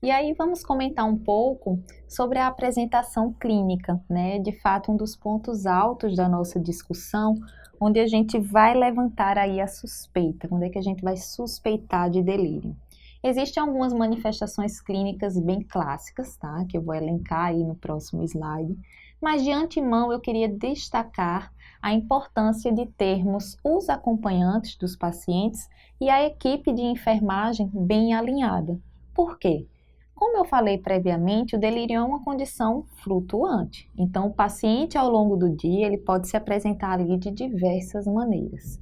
E aí vamos comentar um pouco sobre a apresentação clínica, né? De fato, um dos pontos altos da nossa discussão, onde a gente vai levantar aí a suspeita, onde é que a gente vai suspeitar de delírio. Existem algumas manifestações clínicas bem clássicas, tá? Que eu vou elencar aí no próximo slide, mas de antemão eu queria destacar a importância de termos os acompanhantes dos pacientes e a equipe de enfermagem bem alinhada. Por quê? Como eu falei previamente, o delírio é uma condição flutuante. Então, o paciente, ao longo do dia, ele pode se apresentar ali de diversas maneiras.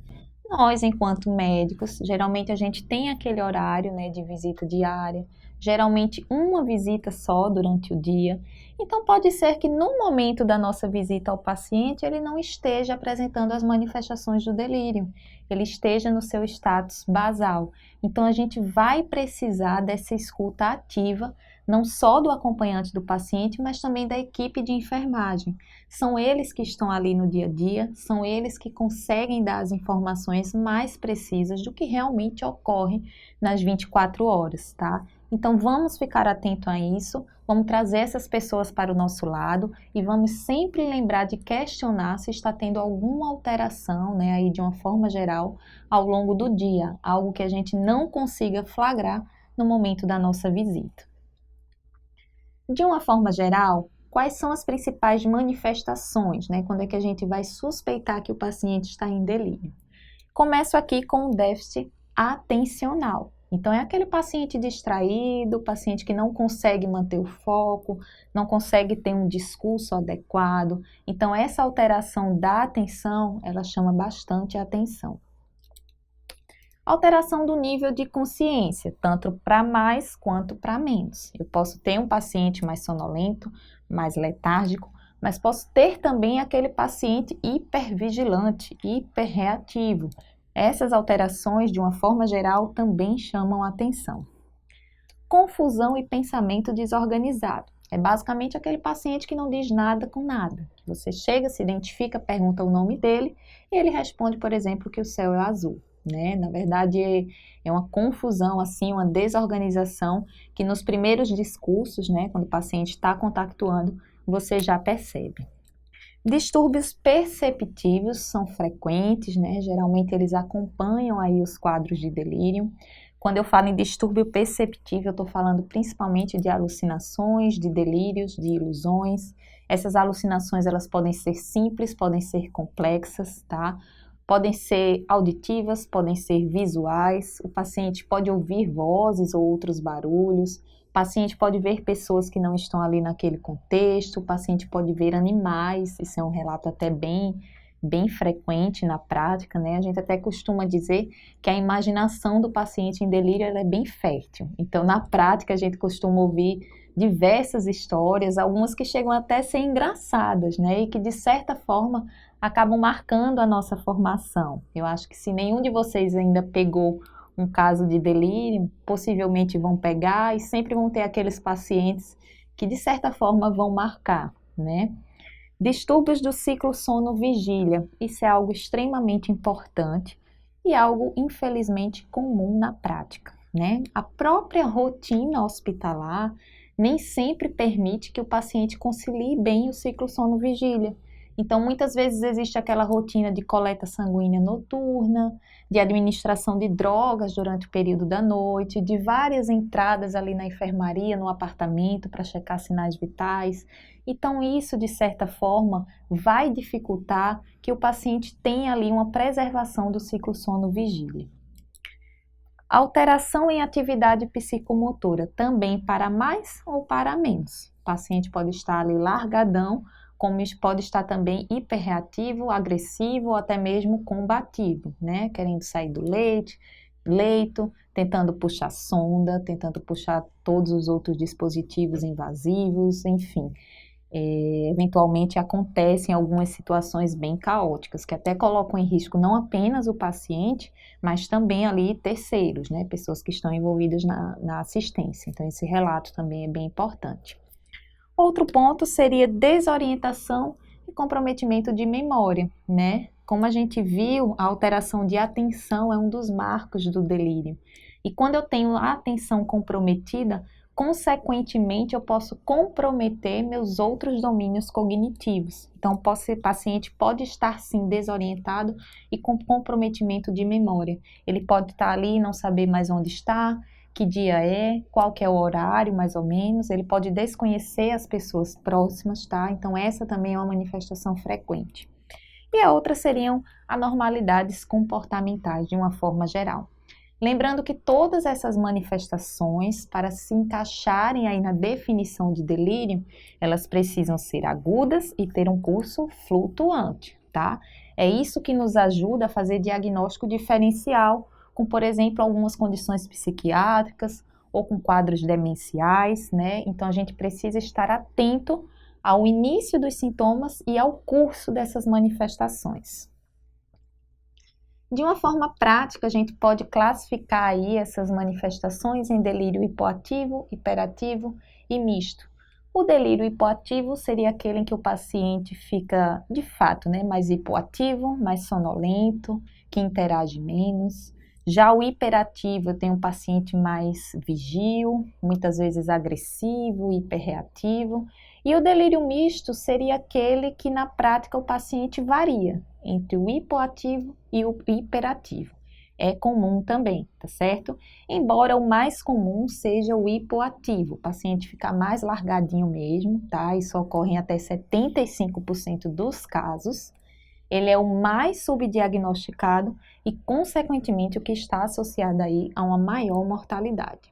Nós, enquanto médicos, geralmente a gente tem aquele horário, né, de visita diária, geralmente uma visita só durante o dia. Então, pode ser que no momento da nossa visita ao paciente, ele não esteja apresentando as manifestações do delírio, ele esteja no seu status basal. Então, a gente vai precisar dessa escuta ativa, não só do acompanhante do paciente, mas também da equipe de enfermagem. São eles que estão ali no dia a dia, são eles que conseguem dar as informações mais precisas do que realmente ocorre nas 24 horas, tá? Então vamos ficar atento a isso, vamos trazer essas pessoas para o nosso lado e vamos sempre lembrar de questionar se está tendo alguma alteração, né, aí de uma forma geral, ao longo do dia, algo que a gente não consiga flagrar no momento da nossa visita. De uma forma geral, quais são as principais manifestações, né? Quando é que a gente vai suspeitar que o paciente está em delírio? Começo aqui com o déficit atencional. Então, é aquele paciente distraído, paciente que não consegue manter o foco, não consegue ter um discurso adequado. Então, essa alteração da atenção, ela chama bastante a atenção. Alteração do nível de consciência, tanto para mais quanto para menos. Eu posso ter um paciente mais sonolento, mais letárgico, mas posso ter também aquele paciente hipervigilante, hiperreativo. Essas alterações, de uma forma geral, também chamam a atenção. Confusão e pensamento desorganizado. É basicamente aquele paciente que não diz nada com nada. Você chega, se identifica, pergunta o nome dele e ele responde, por exemplo, que o céu é azul. Né? Na verdade, é uma confusão, assim, uma desorganização que nos primeiros discursos, né, quando o paciente está contactuando, você já percebe. Distúrbios perceptivos são frequentes, né? Geralmente eles acompanham aí os quadros de delírio. Quando eu falo em distúrbio perceptivo, eu estou falando principalmente de alucinações, de delírios, de ilusões. Essas alucinações, elas podem ser simples, podem ser complexas, tá? Podem ser auditivas, podem ser visuais, o paciente pode ouvir vozes ou outros barulhos, o paciente pode ver pessoas que não estão ali naquele contexto, o paciente pode ver animais, isso é um relato até bem frequente na prática, né? A gente até costuma dizer que a imaginação do paciente em delírio ela é bem fértil, então na prática a gente costuma ouvir diversas histórias, algumas que chegam até a ser engraçadas, né? E que de certa forma acabam marcando a nossa formação. Eu acho que se nenhum de vocês ainda pegou um caso de delírio, possivelmente vão pegar e sempre vão ter aqueles pacientes que de certa forma vão marcar, né? Distúrbios do ciclo sono-vigília, isso é algo extremamente importante e algo infelizmente comum na prática, né? A própria rotina hospitalar nem sempre permite que o paciente concilie bem o ciclo sono-vigília. Então, muitas vezes existe aquela rotina de coleta sanguínea noturna, de administração de drogas durante o período da noite, de várias entradas ali na enfermaria, no apartamento para checar sinais vitais. Então, isso, de certa forma, vai dificultar que o paciente tenha ali uma preservação do ciclo sono-vigília. Alteração em atividade psicomotora, também para mais ou para menos. O paciente pode estar ali largadão, como pode estar também hiperreativo, agressivo ou até mesmo combativo, né? Querendo sair do leito, tentando puxar sonda, tentando puxar todos os outros dispositivos invasivos, enfim. Eventualmente acontecem algumas situações bem caóticas, que até colocam em risco não apenas o paciente, mas também ali terceiros, né? Pessoas que estão envolvidas na assistência. Então, esse relato também é bem importante. Outro ponto seria desorientação e comprometimento de memória, né? Como a gente viu, a alteração de atenção é um dos marcos do delírio. E quando eu tenho a atenção comprometida, consequentemente eu posso comprometer meus outros domínios cognitivos. Então, o paciente pode estar sim desorientado e com comprometimento de memória. Ele pode estar ali e não saber mais onde está, que dia é, qual que é o horário mais ou menos, ele pode desconhecer as pessoas próximas, tá? Então, essa também é uma manifestação frequente. E a outra seriam anormalidades comportamentais, de uma forma geral. Lembrando que todas essas manifestações, para se encaixarem aí na definição de delírio, elas precisam ser agudas e ter um curso flutuante, tá? É isso que nos ajuda a fazer diagnóstico diferencial com, por exemplo, algumas condições psiquiátricas ou com quadros demenciais, né? Então, a gente precisa estar atento ao início dos sintomas e ao curso dessas manifestações. De uma forma prática, a gente pode classificar aí essas manifestações em delírio hipoativo, hiperativo e misto. O delírio hipoativo seria aquele em que o paciente fica, de fato, né, mais hipoativo, mais sonolento, que interage menos. Já o hiperativo tem um paciente mais vigil, muitas vezes agressivo, hiperreativo. E o delírio misto seria aquele que na prática o paciente varia entre o hipoativo e o hiperativo. É comum também, tá certo? Embora o mais comum seja o hipoativo, o paciente fica mais largadinho mesmo, tá? Isso ocorre em até 75% dos casos. Ele é o mais subdiagnosticado e, consequentemente, o que está associado aí a uma maior mortalidade.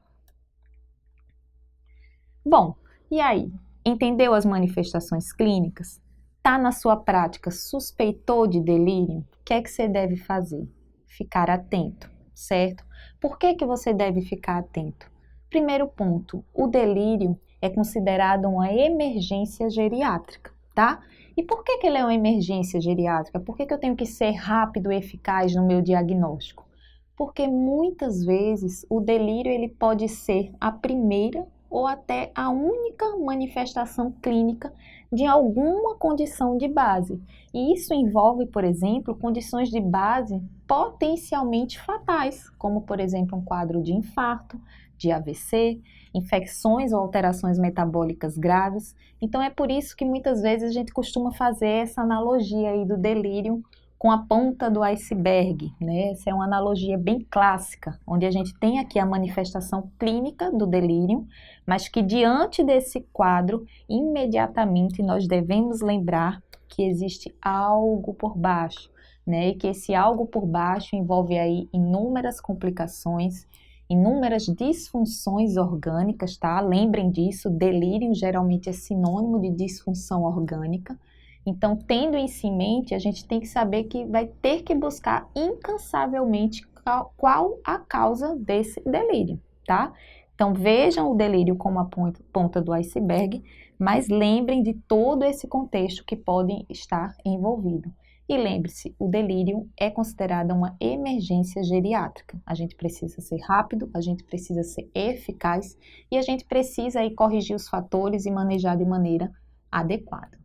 Bom, e aí? Entendeu as manifestações clínicas? Tá na sua prática, suspeitou de delírio? O que é que você deve fazer? Ficar atento, certo? Por que que você deve ficar atento? Primeiro ponto, o delírio é considerado uma emergência geriátrica, tá? E por que que ele é uma emergência geriátrica? Por que que eu tenho que ser rápido e eficaz no meu diagnóstico? Porque muitas vezes o delírio ele pode ser a primeira ou até a única manifestação clínica de alguma condição de base. E isso envolve, por exemplo, condições de base potencialmente fatais, como, por exemplo, um quadro de infarto, de AVC, infecções ou alterações metabólicas graves. Então, é por isso que muitas vezes a gente costuma fazer essa analogia aí do delírio com a ponta do iceberg, né? Essa é uma analogia bem clássica, onde a gente tem aqui a manifestação clínica do delírio, mas que diante desse quadro, imediatamente nós devemos lembrar que existe algo por baixo, né? E que esse algo por baixo envolve aí inúmeras complicações, inúmeras disfunções orgânicas, tá? Lembrem disso, delírio geralmente é sinônimo de disfunção orgânica. Então, tendo isso em mente, a gente tem que saber que vai ter que buscar incansavelmente qual a causa desse delírio, tá? Então, vejam o delírio como a ponta do iceberg, mas lembrem de todo esse contexto que pode estar envolvido. E lembre-se, o delírio é considerado uma emergência geriátrica. A gente precisa ser rápido, a gente precisa ser eficaz e a gente precisa aí corrigir os fatores e manejar de maneira adequada.